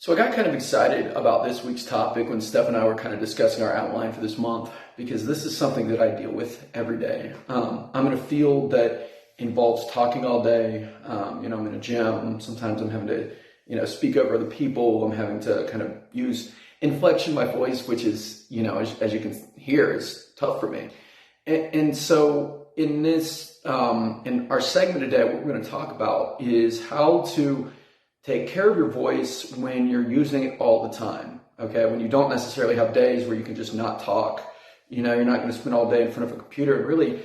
So I got kind of excited about this week's topic when Steph and I were kind of discussing our outline for this month, because this is something that I deal with every day. I'm in a field that involves talking all day. I'm in a gym. Sometimes I'm having to, speak over other people. I'm having to kind of use inflection in my voice, which is, as you can hear, is tough for me. And so in this, in our segment today, what we're going to talk about is how to take care of your voice when you're using it all the time, okay? When you don't necessarily have days where you can just not talk. You're not going to spend all day in front of a computer. And really,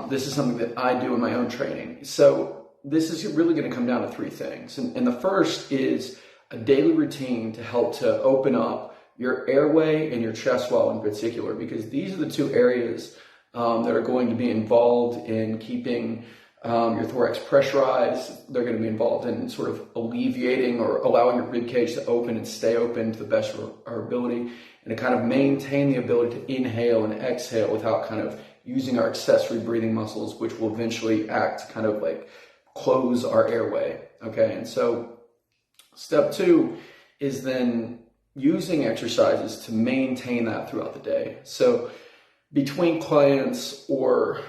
this is something that I do in my own training. So this is really going to come down to three things. And the first is a daily routine to help to open up your airway and your chest wall in particular, because these are the two areas that are going to be involved in keeping your thorax pressurized. They're going to be involved in sort of alleviating or allowing your rib cage to open and stay open to the best of our ability, and to kind of maintain the ability to inhale and exhale without kind of using our accessory breathing muscles, which will eventually act to kind of like close our airway. Okay, and so step two is then using exercises to maintain that throughout the day. So between clients, or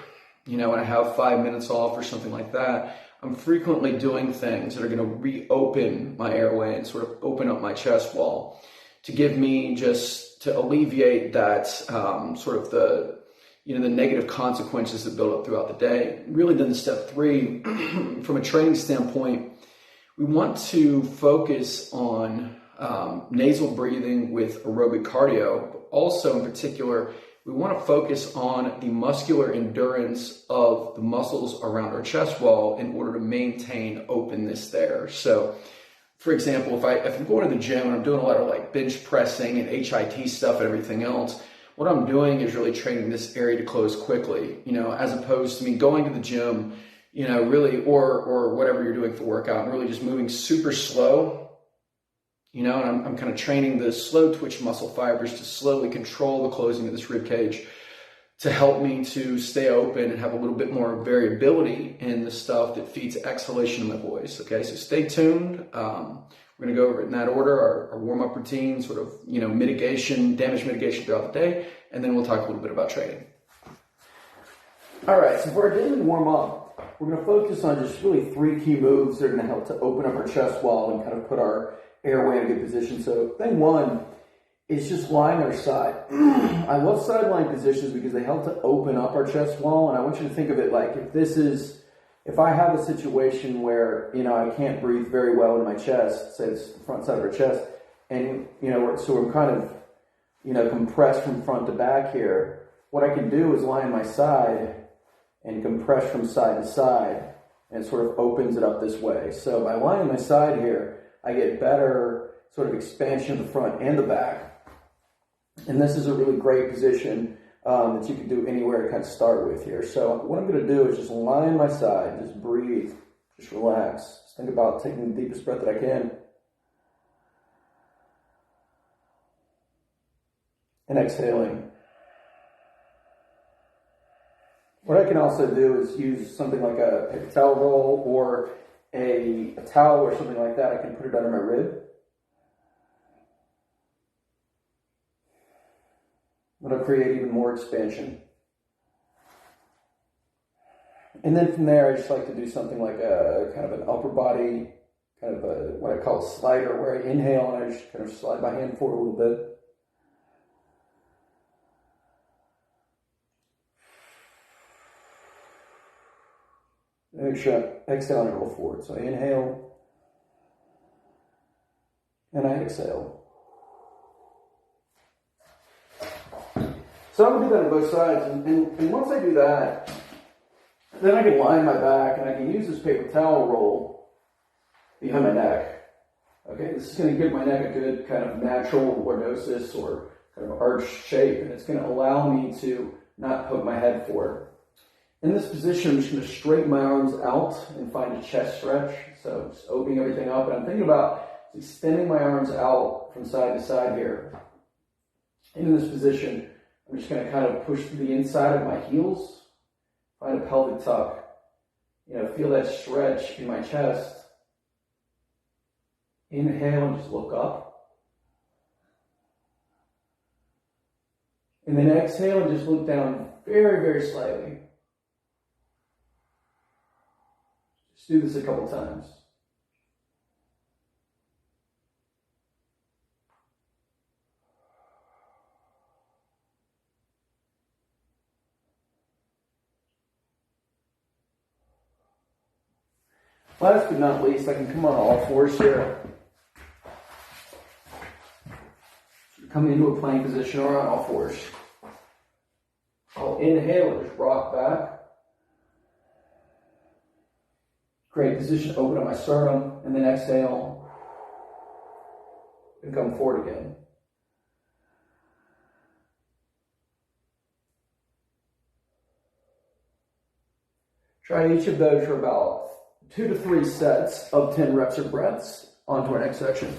when I have 5 minutes off or something like that, I'm frequently doing things that are going to reopen my airway and sort of open up my chest wall to give me, just to alleviate that sort of the negative consequences that build up throughout the day. Really, then step three, from a training standpoint, we want to focus on nasal breathing with aerobic cardio, but also in particular, we want to focus on the muscular endurance of the muscles around our chest wall in order to maintain openness there. So, for example, if I'm going to the gym and I'm doing a lot of like bench pressing and HIIT stuff and everything else, what I'm doing is really training this area to close quickly, as opposed to me going to the gym, really, or whatever you're doing for workout, and really just moving super slow. And I'm kind of training the slow twitch muscle fibers to slowly control the closing of this rib cage to help me to stay open and have a little bit more variability in the stuff that feeds exhalation in my voice. Okay, so stay tuned. We're going to go over it in that order, our warm-up routine, sort of, mitigation, damage mitigation throughout the day, and then we'll talk a little bit about training. All right, so for our daily warm-up, we're going to focus on just really three key moves that are going to help to open up our chest wall and kind of put our airway in a good position. So thing one is just lying on our side. I love side-lying positions because they help to open up our chest wall. And I want you to think of it like if I have a situation where, I can't breathe very well in my chest, say it's the front side of our chest, and, so I'm kind of, compressed from front to back here, what I can do is lie on my side and compress from side to side, and it sort of opens it up this way. So by lying on my side here, I get better sort of expansion of the front and the back. And this is a really great position that you can do anywhere to kind of start with here. So what I'm going to do is just lie on my side, just breathe, just relax. Just think about taking the deepest breath that I can. And exhaling. What I can also do is use something like a paper towel roll or a towel or something like that. I can put it under my rib. It'll create even more expansion. And then from there, I just like to do something like a kind of an upper body, kind of what I call a slider, where I inhale and I just kind of slide my hand forward a little bit. Make sure I exhale and I roll forward. So I inhale and I exhale. So I'm going to do that on both sides. And once I do that, then I can lie on my back and I can use this paper towel roll behind my neck. Okay, this is going to give my neck a good kind of natural lordosis or kind of arched shape. And it's going to allow me to not poke my head forward. In this position, I'm just going to straighten my arms out and find a chest stretch. So just opening everything up. And I'm thinking about extending my arms out from side to side here. And in this position, I'm just going to kind of push to the inside of my heels. Find a pelvic tuck. Feel that stretch in my chest. Inhale and just look up. And then exhale and just look down very, very slightly. Just do this a couple times. Last but not least, I can come on all fours here. Come into a plank position or on all fours. I'll inhale and just rock back. Great position, open up my sternum, and then exhale and come forward again. Try each of those for about 2 to 3 sets of 10 reps or breaths. On to our next section.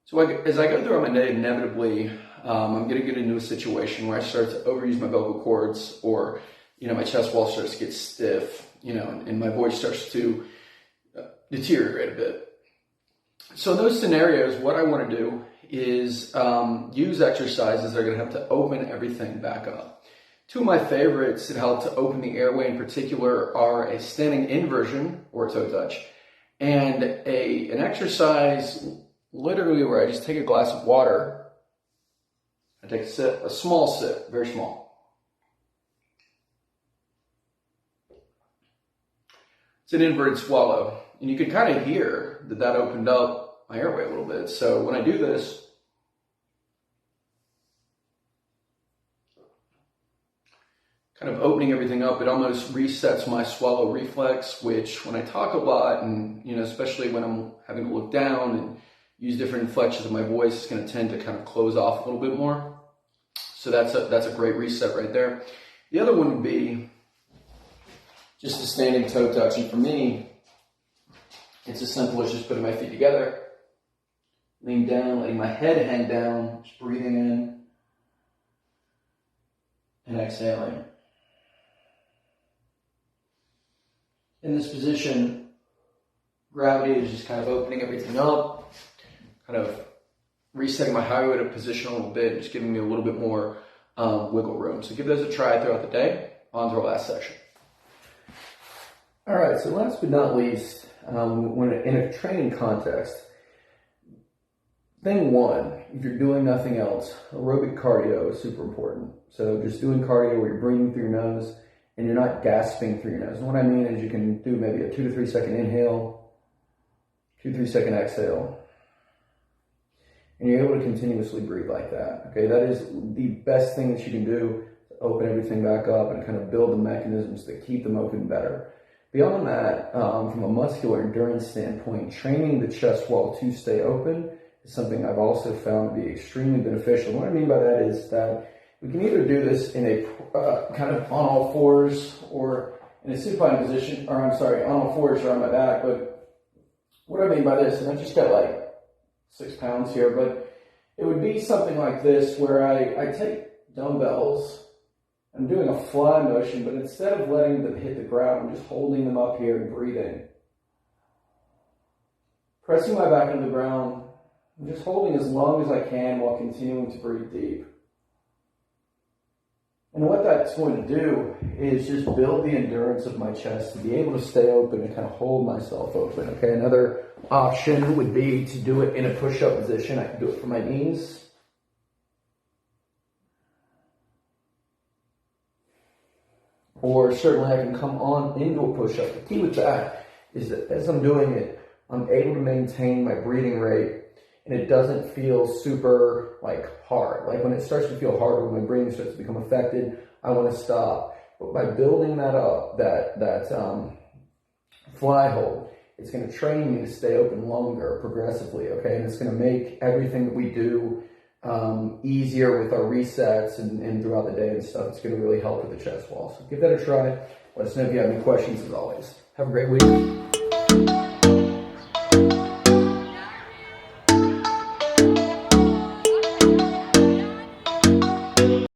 So as I go throughout my day, inevitably, I'm going to get into a situation where I start to overuse my vocal cords, or, my chest wall starts to get stiff, and my voice starts to deteriorate a bit. So in those scenarios, what I want to do is use exercises that are going to help to open everything back up. 2 of my favorites that help to open the airway in particular are a standing inversion, or toe touch, and an exercise literally where I just take a glass of water, I take a sip, a small sip, very small. It's an inverted swallow, and you can kind of hear that opened up my airway a little bit. So when I do this, kind of opening everything up, it almost resets my swallow reflex, which when I talk a lot, and especially when I'm having to look down and use different inflections of my voice, it's going to tend to kind of close off a little bit more. So that's a great reset right there. The other one would be just a standing toe touch. And for me, it's as simple as just putting my feet together, lean down, letting my head hang down, just breathing in and exhaling. In this position, gravity is just kind of opening everything up, kind of resetting my hiatal position a little bit, just giving me a little bit more wiggle room. So give those a try throughout the day. On to our last section. All right, so last but not least, when in a training context, thing 1, if you're doing nothing else, aerobic cardio is super important. So just doing cardio where you're breathing through your nose and you're not gasping through your nose. And what I mean is you can do maybe a 2 to 3 second inhale, 2 to 3 second exhale, and you're able to continuously breathe like that. Okay, that is the best thing that you can do to open everything back up and kind of build the mechanisms that keep them open better. Beyond that, from a muscular endurance standpoint, training the chest wall to stay open is something I've also found to be extremely beneficial. What I mean by that is that we can either do this in a kind of on all fours or in a supine position, or on all fours or on my back. But what I mean by this, and I just got like 6 pounds here, but it would be something like this where I take dumbbells, I'm doing a fly motion, but instead of letting them hit the ground, I'm just holding them up here and breathing. Pressing my back into the ground, I'm just holding as long as I can while continuing to breathe deep. And what that's going to do is just build the endurance of my chest to be able to stay open and kind of hold myself open. Okay, another option would be to do it in a push-up position. I can do it from my knees. Or certainly I can come on into a push-up. The key with that is that as I'm doing it, I'm able to maintain my breathing rate and it doesn't feel super hard. Like when it starts to feel harder, when my breathing starts to become affected, I want to stop. But by building that up, that fly hold, it's going to train me to stay open longer progressively, okay? And it's going to make everything that we do easier with our resets and throughout the day and stuff. It's going to really help with the chest wall. So give that a try. Let us know if you have any questions as always. Have a great week.